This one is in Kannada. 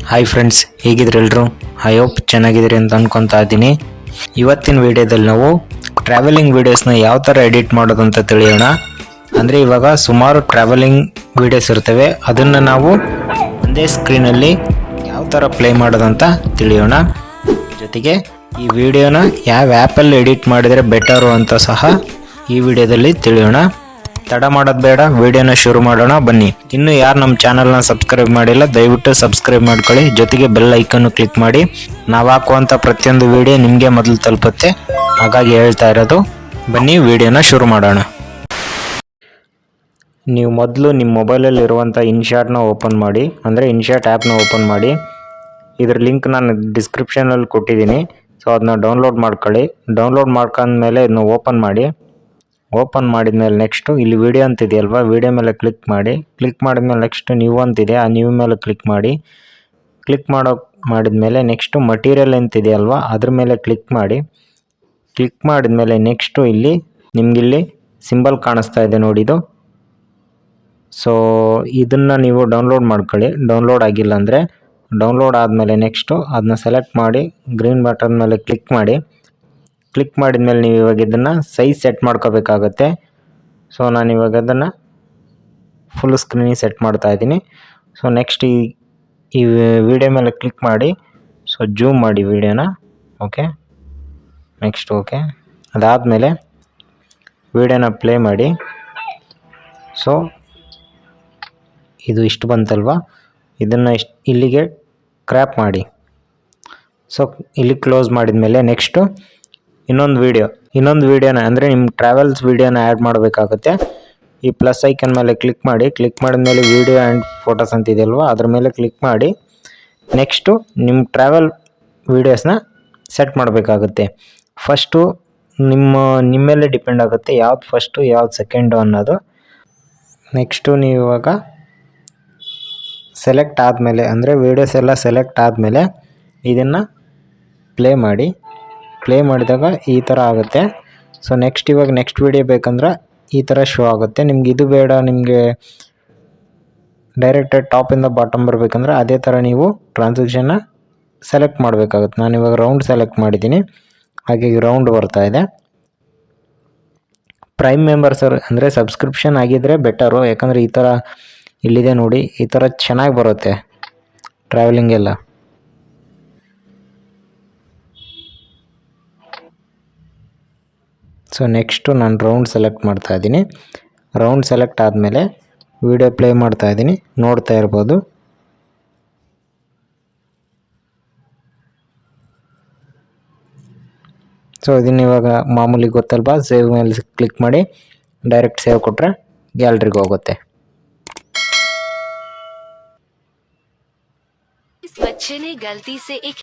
ಹಾಯ್ ಫ್ರೆಂಡ್ಸ್, ಹೇಗಿದ್ರಿ ಎಲ್ರು? ಐ ಹೋಪ್ ಚೆನ್ನಾಗಿದ್ದೀರಿ ಅಂತ ಅನ್ಕೊತಾ ಇದ್ದೀನಿ. ಇವತ್ತಿನ ವಿಡಿಯೋದಲ್ಲಿ ನಾವು ಟ್ರಾವೆಲಿಂಗ್ ವೀಡಿಯೋಸ್ನ ಯಾವ ಥರ ಎಡಿಟ್ ಮಾಡೋದು ಅಂತ ತಿಳಿಯೋಣ. ಅಂದರೆ ಇವಾಗ ಸುಮಾರು ಟ್ರಾವೆಲಿಂಗ್ ವೀಡಿಯೋಸ್ ಇರ್ತವೆ, ಅದನ್ನು ನಾವು ಒಂದೇ ಸ್ಕ್ರೀನಲ್ಲಿ ಯಾವ ಥರ ಪ್ಲೇ ಮಾಡೋದಂತ ತಿಳಿಯೋಣ. ಜೊತೆಗೆ ಈ ವಿಡಿಯೋನ ಯಾವ ಆ್ಯಪಲ್ಲಿ ಎಡಿಟ್ ಮಾಡಿದರೆ ಬೆಟರು ಅಂತ ಸಹ ಈ ವಿಡಿಯೋದಲ್ಲಿ ತಿಳಿಯೋಣ. ತಡ ಮಾಡೋದು ಬೇಡ, ವಿಡಿಯೋನ ಶುರು ಮಾಡೋಣ ಬನ್ನಿ. ಇನ್ನು ಯಾರು ನಮ್ಮ ಚಾನಲ್ನ ಸಬ್ಸ್ಕ್ರೈಬ್ ಮಾಡಿಲ್ಲ ದಯವಿಟ್ಟು ಸಬ್ಸ್ಕ್ರೈಬ್ ಮಾಡ್ಕೊಳ್ಳಿ. ಜೊತೆಗೆ ಬೆಲ್ ಐಕನ್ನು ಕ್ಲಿಕ್ ಮಾಡಿ. ನಾವು ಹಾಕುವಂಥ ಪ್ರತಿಯೊಂದು ವಿಡಿಯೋ ನಿಮಗೆ ಮೊದಲು ತಲುಪುತ್ತೆ, ಹಾಗಾಗಿ ಹೇಳ್ತಾ ಇರೋದು. ಬನ್ನಿ ವಿಡಿಯೋನ ಶುರು ಮಾಡೋಣ. ನೀವು ಮೊದಲು ನಿಮ್ಮ ಮೊಬೈಲಲ್ಲಿ ಇರುವಂಥ ಇನ್ಶಾಟ್ನ ಓಪನ್ ಮಾಡಿ, ಅಂದರೆ ಇನ್ಶಾಟ್ ಆ್ಯಪ್ನ ಓಪನ್ ಮಾಡಿ. ಇದ್ರ ಲಿಂಕ್ ನಾನು ಡಿಸ್ಕ್ರಿಪ್ಷನಲ್ಲಿ ಕೊಟ್ಟಿದ್ದೀನಿ, ಸೊ ಅದನ್ನ ಡೌನ್ಲೋಡ್ ಮಾಡ್ಕೊಳ್ಳಿ. ಡೌನ್ಲೋಡ್ ಮಾಡ್ಕೊಂಡ್ಮೇಲೆ ಇದನ್ನ ಓಪನ್ ಮಾಡಿ. ಓಪನ್ ಮಾಡಿದ್ಮೇಲೆ ನೆಕ್ಸ್ಟು ಇಲ್ಲಿ ವಿಡಿಯೋ ಅಂತಿದೆಯಲ್ವ, ವಿಡಿಯೋ ಮೇಲೆ ಕ್ಲಿಕ್ ಮಾಡಿ. ಕ್ಲಿಕ್ ಮಾಡಿದ್ಮೇಲೆ ನೆಕ್ಸ್ಟ್ ನ್ಯೂ ಅಂತಿದೆ, ಆ ನ್ಯೂ ಮೇಲೆ ಕ್ಲಿಕ್ ಮಾಡಿ. ಕ್ಲಿಕ್ ಮಾಡಿದ್ಮೇಲೆ ನೆಕ್ಸ್ಟು ಮಟೀರಿಯಲ್ ಅಂತಿದೆಯಲ್ವ, ಅದ್ರ ಮೇಲೆ ಕ್ಲಿಕ್ ಮಾಡಿ. ಕ್ಲಿಕ್ ಮಾಡಿದ್ಮೇಲೆ ನೆಕ್ಸ್ಟು ಇಲ್ಲಿ ನಿಮಗಿಲ್ಲಿ ಸಿಂಬಲ್ ಕಾಣಿಸ್ತಾ ಇದೆ ನೋಡಿದು. ಸೊ ಇದನ್ನು ನೀವು ಡೌನ್ಲೋಡ್ ಮಾಡ್ಕೊಳ್ಳಿ. ಡೌನ್ಲೋಡ್ ಆಗಿಲ್ಲ ಅಂದರೆ ಡೌನ್ಲೋಡ್ ಆದಮೇಲೆ ನೆಕ್ಸ್ಟು ಅದನ್ನ ಸೆಲೆಕ್ಟ್ ಮಾಡಿ ಗ್ರೀನ್ ಬಟನ್ ಮೇಲೆ ಕ್ಲಿಕ್ ಮಾಡಿ. ಕ್ಲಿಕ್ ಮಾಡಿದ್ಮೇಲೆ ನೀವು ಇವಾಗ ಇದನ್ನು ಸೈಜ್ ಸೆಟ್ ಮಾಡ್ಕೋಬೇಕಾಗತ್ತೆ. ಸೊ ನಾನು ಇವಾಗ ಅದನ್ನು ಫುಲ್ ಸ್ಕ್ರೀನಿಗೆ ಸೆಟ್ ಮಾಡ್ತಾ ಇದ್ದೀನಿ. ಸೊ ನೆಕ್ಸ್ಟ್ ಈ ವಿಡಿಯೋ ಮೇಲೆ ಕ್ಲಿಕ್ ಮಾಡಿ. ಸೊ ಜೂಮ್ ಮಾಡಿ ವಿಡಿಯೋನ. Okay, next okay. ಅದಾದಮೇಲೆ ವಿಡಿಯೋನ ಪ್ಲೇ ಮಾಡಿ. ಸೊ ಇದು ಇಷ್ಟು ಬಂತಲ್ವ, ಇದನ್ನು ಇಲ್ಲಿಗೆ ಕ್ರ್ಯಾಪ್ ಮಾಡಿ. ಸೊ ಇಲ್ಲಿ ಕ್ಲೋಸ್ ಮಾಡಿದ್ಮೇಲೆ ನೆಕ್ಸ್ಟು ಇನ್ನೊಂದು ವೀಡಿಯೋನ ಅಂದರೆ ನಿಮ್ಮ ಟ್ರಾವೆಲ್ಸ್ ವೀಡಿಯೋನ ಆ್ಯಡ್ ಮಾಡಬೇಕಾಗುತ್ತೆ. ಈ ಪ್ಲಸ್ ಐಕನ್ ಮೇಲೆ ಕ್ಲಿಕ್ ಮಾಡಿ. ಕ್ಲಿಕ್ ಮಾಡಿದ್ಮೇಲೆ ವೀಡಿಯೋ ಆ್ಯಂಡ್ ಫೋಟೋಸ್ ಅಂತಿದೆಯಲ್ವ, ಅದ್ರ ಮೇಲೆ ಕ್ಲಿಕ್ ಮಾಡಿ. ನೆಕ್ಸ್ಟು ನಿಮ್ಮ ಟ್ರಾವೆಲ್ ವೀಡಿಯೋಸ್ನ ಸೆಟ್ ಮಾಡಬೇಕಾಗುತ್ತೆ. ಫಸ್ಟು ನಿಮ್ಮ ಮೇಲೆ ಡಿಪೆಂಡ್ ಆಗುತ್ತೆ ಯಾವ್ದು ಫಸ್ಟು ಯಾವ್ದು ಸೆಕೆಂಡು ಅನ್ನೋದು. ನೆಕ್ಸ್ಟು ನೀವು ಇವಾಗ ಸೆಲೆಕ್ಟ್ ಆದಮೇಲೆ, ಅಂದರೆ ವೀಡಿಯೋಸ್ ಎಲ್ಲ ಸೆಲೆಕ್ಟ್ ಆದಮೇಲೆ ಇದನ್ನು ಪ್ಲೇ ಮಾಡಿ. ಪ್ಲೇ ಮಾಡಿದಾಗ ಈ ಥರ ಆಗುತ್ತೆ. ಸೊ ಇವಾಗ ನೆಕ್ಸ್ಟ್ ವೀಡಿಯೋ ಬೇಕಂದ್ರೆ ಈ ಥರ ಶೋ ಆಗುತ್ತೆ. ನಿಮ್ಗೆ ಇದು ಬೇಡ, ನಿಮಗೆ ಡೈರೆಕ್ಟಾಗಿ ಟಾಪಿಂದ ಬಾಟಮ್ ಬರಬೇಕಂದ್ರೆ ಅದೇ ಥರ ನೀವು ಟ್ರಾನ್ಸಿಷನ್ನ ಸೆಲೆಕ್ಟ್ ಮಾಡಬೇಕಾಗುತ್ತೆ. ನಾನು ಇವಾಗ ರೌಂಡ್ ಸೆಲೆಕ್ಟ್ ಮಾಡಿದ್ದೀನಿ, ಹಾಗಾಗಿ ರೌಂಡ್ ಬರ್ತಾ ಇದೆ. ಪ್ರೈಮ್ ಮೆಂಬರ್ಸ್ ಅಂದರೆ ಸಬ್ಸ್ಕ್ರಿಪ್ಷನ್ ಆಗಿದ್ದರೆ ಬೆಟರು, ಯಾಕಂದರೆ ಈ ಥರ ಇಲ್ಲಿದೆ ನೋಡಿ, ಈ ಥರ ಚೆನ್ನಾಗಿ ಬರುತ್ತೆ ಟ್ರಾವೆಲಿಂಗ್ ಎಲ್ಲ. ಸೊ ನೆಕ್ಸ್ಟು ನಾನು ರೌಂಡ್ ಸೆಲೆಕ್ಟ್ ಮಾಡ್ತಾ ಇದ್ದೀನಿ. ರೌಂಡ್ ಸೆಲೆಕ್ಟ್ ಆದಮೇಲೆ ವಿಡಿಯೋ ಪ್ಲೇ ಮಾಡ್ತಾ ಇದ್ದೀನಿ, ನೋಡ್ತಾ ಇರ್ಬೋದು. ಸೊ ಇದನ್ನ ಇವಾಗ ಮಾಮೂಲಿ ಗೊತ್ತಲ್ವಾ, ಸೇವ್ ಮೇಲೆ ಕ್ಲಿಕ್ ಮಾಡಿ ಡೈರೆಕ್ಟ್ ಸೇವ್ ಕೊಟ್ಟರೆ ಗ್ಯಾಲರಿಗೆ ಹೋಗುತ್ತೆ. बच्चे ने गलती से एक